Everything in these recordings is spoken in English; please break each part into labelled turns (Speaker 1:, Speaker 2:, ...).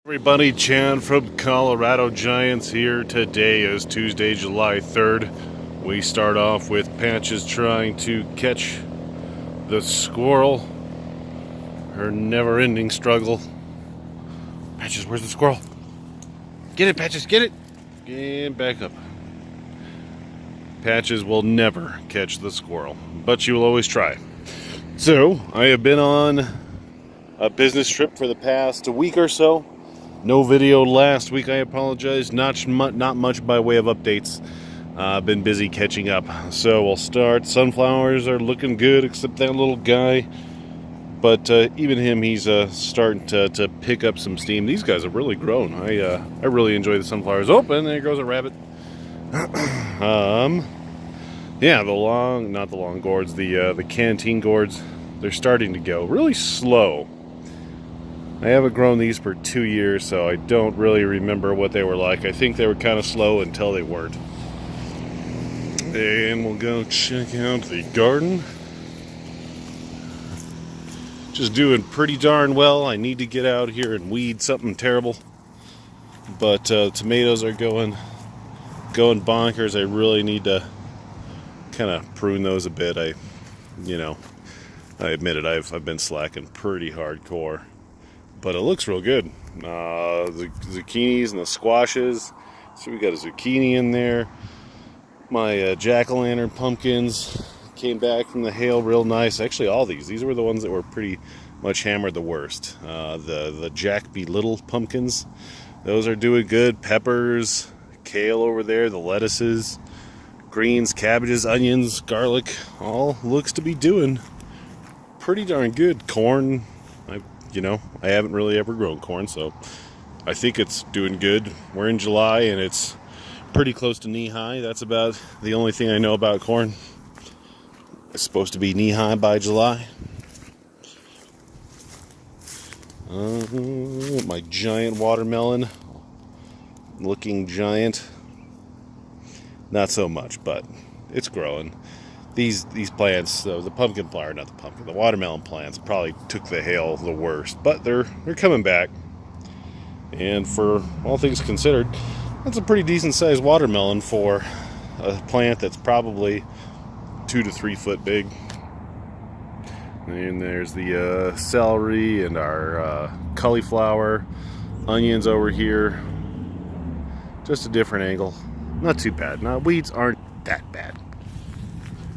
Speaker 1: Everybody, Chan from Colorado Giants here. Today is Tuesday, July 3rd. We start off with Patches trying to catch the squirrel. Her never-ending struggle. Patches, where's the squirrel? Get it, Patches, get it! And back up. Patches will never catch the squirrel, but she will always try. So, I have been on a business trip for the past week or so. No video last week, I apologize. Not much by way of updates. I've been busy catching up. So we'll start. Sunflowers are looking good, except that little guy. But even him, he's starting to pick up some steam. These guys have really grown. I really enjoy the sunflowers. Oh, and there goes a rabbit. Yeah, not the long gourds, the canteen gourds, they're starting to go really slow. I haven't grown these for 2 years, so I don't really remember what they were like. I think they were kind of slow until they weren't. And we'll go check out the garden. Just doing pretty darn well. I need to get out here and weed something terrible. But tomatoes are going bonkers. I really need to kind of prune those a bit. I admit it, I've been slacking pretty hardcore. But it looks real good. The zucchinis and the squashes. So we got a zucchini in there. My jack-o'-lantern pumpkins came back from the hail real nice. Actually, all these were the ones that were pretty much hammered the worst. The Jack Be Little pumpkins, those are doing good. Peppers, kale over there, the lettuces, greens, cabbages, onions, garlic, all looks to be doing pretty darn good. Corn, I haven't really ever grown corn, so I think it's doing good. We're in July, and it's pretty close to knee-high. That's about the only thing I know about corn. It's supposed to be knee-high by July. My giant watermelon. Looking giant. Not so much, but it's growing. These plants, the watermelon plants probably took the hail the worst, but they're coming back. And for all things considered, that's a pretty decent sized watermelon for a plant that's probably 2 to 3 foot big. And there's the celery and our cauliflower, onions over here. Just a different angle. Not too bad. Weeds aren't that bad.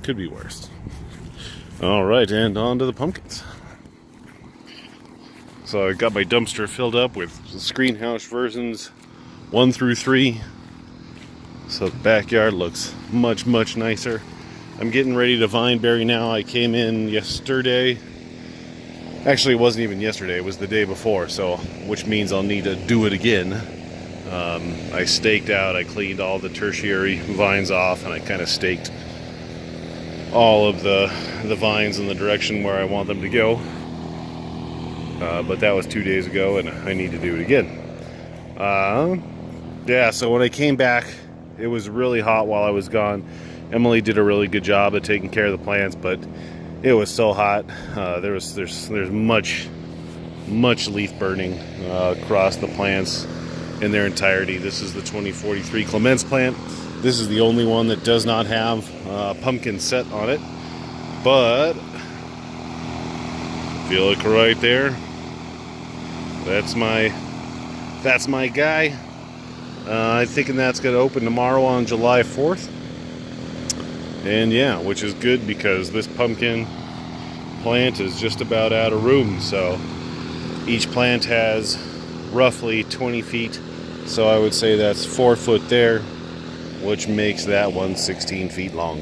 Speaker 1: Could be worse. Alright, and on to the pumpkins. So I got my dumpster filled up with Screenhouse versions 1 through 3. So the backyard looks much nicer. I'm getting ready to vine berry now. I came in yesterday. Actually, it wasn't even yesterday, it was the day before, so which means I'll need to do it again. I staked out, I cleaned all the tertiary vines off, and I kind of staked all of the vines in the direction where I want them to go. But that was 2 days ago, and I need to do it again. Yeah, so when I came back, it was really hot while I was gone. Emily did a really good job at taking care of the plants, but it was so hot. There's much leaf burning across the plants in their entirety. This is the 2043 Clements plant. This is the only one that does not have pumpkin set on it. But if you look right there, that's my guy. I'm thinking that's going to open tomorrow on July 4th. And yeah, which is good because this pumpkin plant is just about out of room. So each plant has roughly 20 feet. So I would say that's 4 foot there, which makes that one 16 feet long.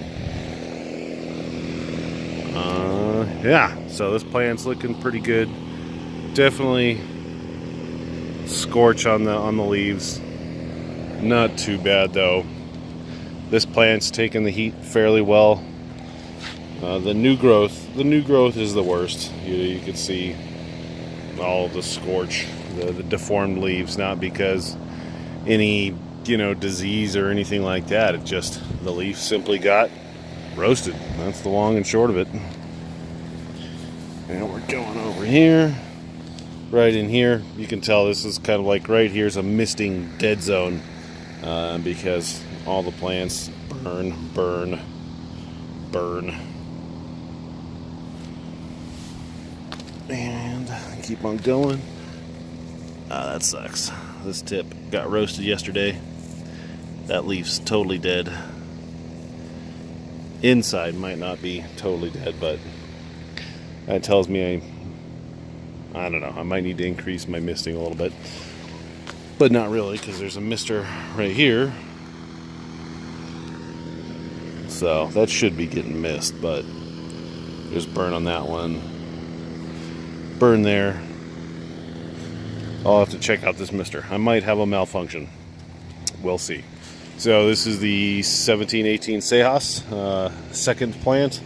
Speaker 1: Yeah, so this plant's looking pretty good. Definitely scorch on the leaves. Not too bad though. This plant's taking the heat fairly well. The new growth is the worst. You can see all the scorch, the deformed leaves, not because any disease or anything like that. It just, the leaf simply got roasted. That's the long and short of it. And we're going over here. right in here. You can tell this is kind of like right here's a misting dead zone because all the plants burn. And keep on going. That sucks. This tip got roasted yesterday. That leaf's totally dead. Inside might not be totally dead, but that tells me I don't know, I might need to increase my misting a little bit. But not really, because there's a mister right here. So that should be getting missed, but there's burn on that one. Burn there. I'll have to check out this mister. I might have a malfunction. We'll see. So this is the 1718 Sejas, second plant.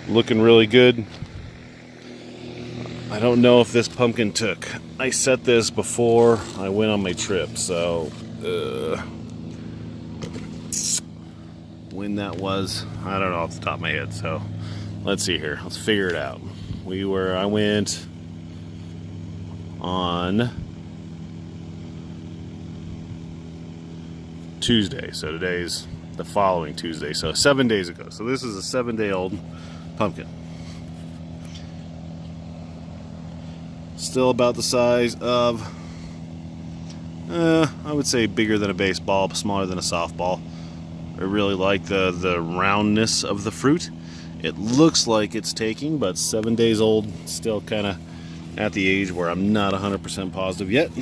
Speaker 1: Looking really good. I don't know if this pumpkin took. I set this before I went on my trip, so when that was, I don't know off the top of my head. So let's see here. Let's figure it out. I went on Tuesday, so today's the following Tuesday, so 7 days ago. So this is a 7-day-old pumpkin. Still about the size of, I would say bigger than a baseball, smaller than a softball. I really like the roundness of the fruit. It looks like it's taking, but 7 days old, still kind of at the age where I'm not 100% positive yet.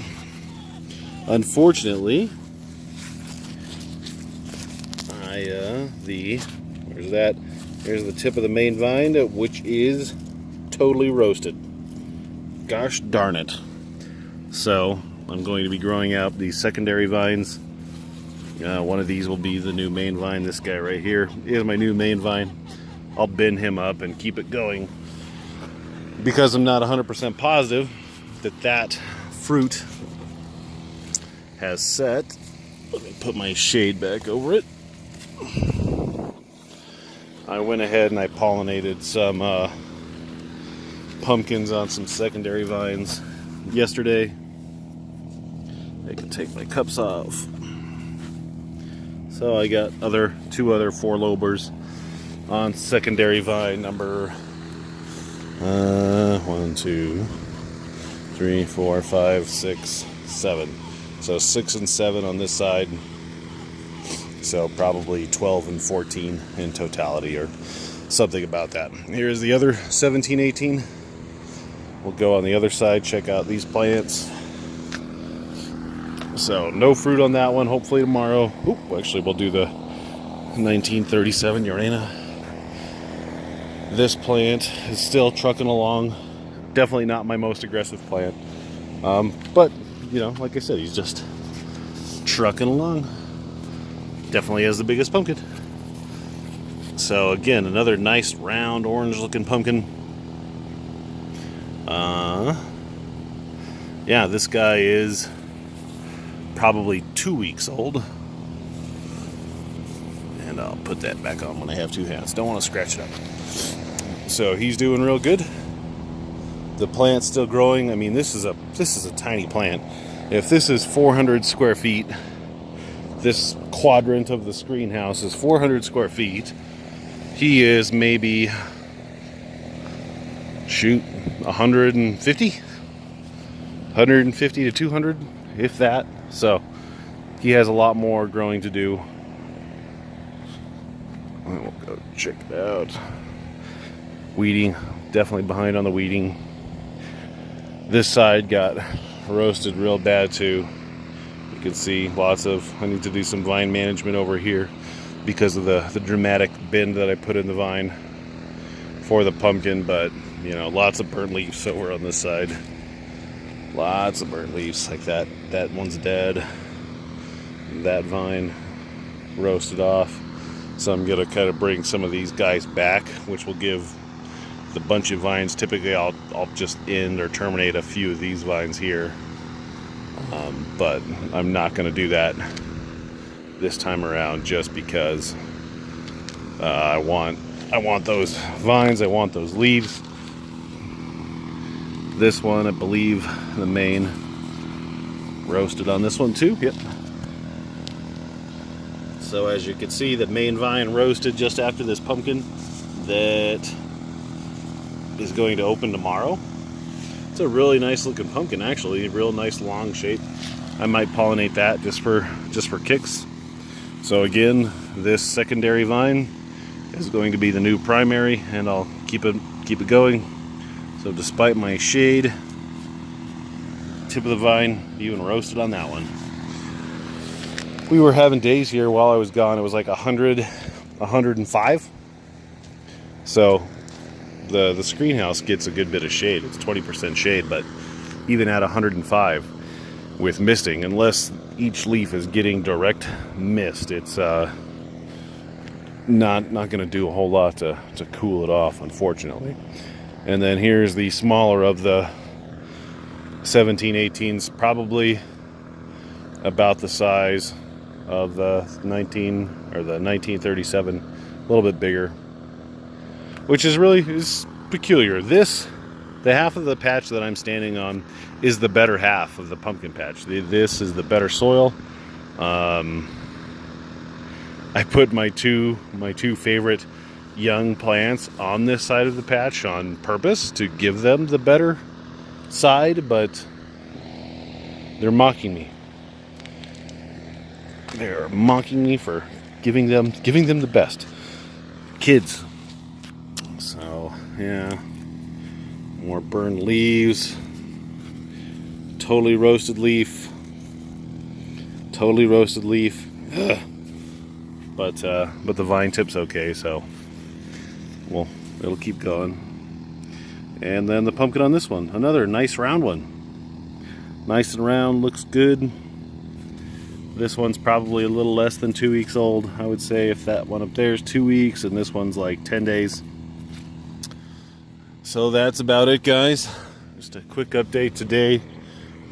Speaker 1: Unfortunately, where's that? Here's the tip of the main vine, which is totally roasted. Gosh darn it. So I'm going to be growing out these secondary vines. One of these will be the new main vine. This guy right here is my new main vine. I'll bend him up and keep it going because I'm not 100% positive that fruit has set. Let me put my shade back over it. I went ahead and I pollinated some pumpkins on some secondary vines yesterday. I can take my cups off. So I got two other four lobers on secondary vine number 1, 2, 3, 4, 5, 6, 7. So 6 and 7 on this side. So probably 12 and 14 in totality or something about that. Here's the other 1718. We'll go on the other side, check out these plants. So no fruit on that one, hopefully tomorrow. Oop, actually we'll do the 1937 Urena. This plant is still trucking along. Definitely not my most aggressive plant. But, you know, like I said, he's just trucking along. Definitely has the biggest pumpkin. So again, another nice round orange looking pumpkin. Yeah, this guy is probably 2 weeks old. And I'll put that back on when I have two hands. Don't want to scratch it up. So he's doing real good. The plant's still growing. I mean, this is a tiny plant. If this is 400 square feet, this quadrant of the screen house is 400 square feet. He is maybe 150 to 200, if that. So he has a lot more growing to do. We'll go check it out. Weeding, definitely behind on the weeding. This side got roasted real bad too. You can see I need to do some vine management over here because of the dramatic bend that I put in the vine for the pumpkin, but you know, lots of burnt leaves over on this side. Lots of burnt leaves like that. That one's dead. That vine roasted off. So I'm gonna kind of bring some of these guys back, which will give the bunch of vines. Typically I'll just end or terminate a few of these vines here. But I'm not going to do that this time around just because I want those vines, I want those leaves. This one, I believe, the main roasted on this one too. Yep. So as you can see, the main vine roasted just after this pumpkin that is going to open tomorrow. It's a really nice looking pumpkin, actually, real nice long shape. I might pollinate that just for kicks. So again, this secondary vine is going to be the new primary, and I'll keep it going. So despite my shade, tip of the vine even roasted on that one. We were having days here while I was gone. It was like 100, 105. So the screenhouse gets a good bit of shade. It's 20% shade, but even at 105 with misting, unless each leaf is getting direct mist, it's not going to do a whole lot to cool it off, unfortunately. And then here's the smaller of the 1718s, probably about the size of the 1937, a little bit bigger, which is peculiar. The half of the patch that I'm standing on is the better half of the pumpkin patch. This is the better soil. I put my two favorite young plants on this side of the patch on purpose to give them the better side, but they're mocking me. They're mocking me for giving them the best. Kids. So, yeah. More burned leaves. Totally roasted leaf. Ugh. But the vine tip's okay, so well, it'll keep going. And then the pumpkin on this one, another nice round one. Nice and round, looks good. This one's probably a little less than 2 weeks old. I would say if that one up there is 2 weeks and this one's like 10 days. So that's about it, guys. Just a quick update today.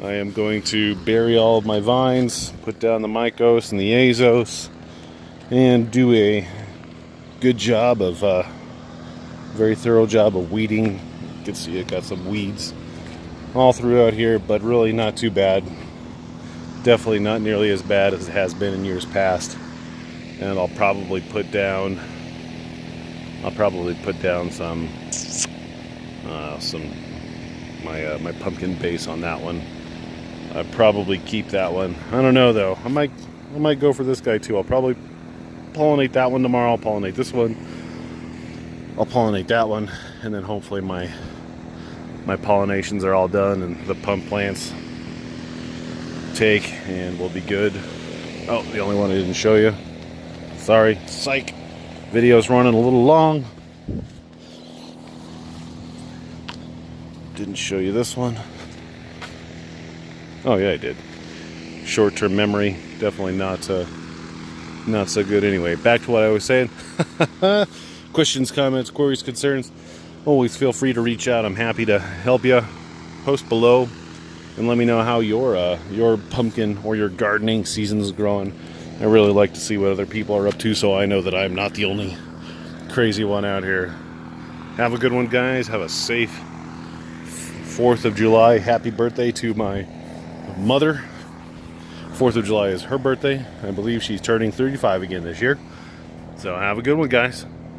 Speaker 1: I am going to bury all of my vines, put down the Mycos and the Azos, and do a good job of, very thorough job of weeding. You can see it got some weeds all throughout here, but really not too bad. Definitely not nearly as bad as it has been in years past. And I'll probably put down some my pumpkin base on that one. I'd probably keep that one. I don't know though. I might go for this guy too. I'll probably pollinate that one tomorrow. I'll pollinate this one. I'll pollinate that one, and then hopefully my pollinations are all done and the pump plants take, and we'll be good. Oh, the only one I didn't show you. Sorry, psych. Video's running a little long. Didn't show you this one. Oh yeah, I did. Short-term memory, definitely not so good. Anyway, back to what I was saying. Questions, comments, queries, concerns, always feel free to reach out. I'm happy to help you. Post below and let me know how your pumpkin or your gardening season is growing. I really like to see what other people are up to, so I know that I'm not the only crazy one out here. Have a good one, guys. Have a safe 4th of July. Happy birthday to my mother. 4th of July is her birthday. I believe she's turning 35 again this year. So have a good one, guys.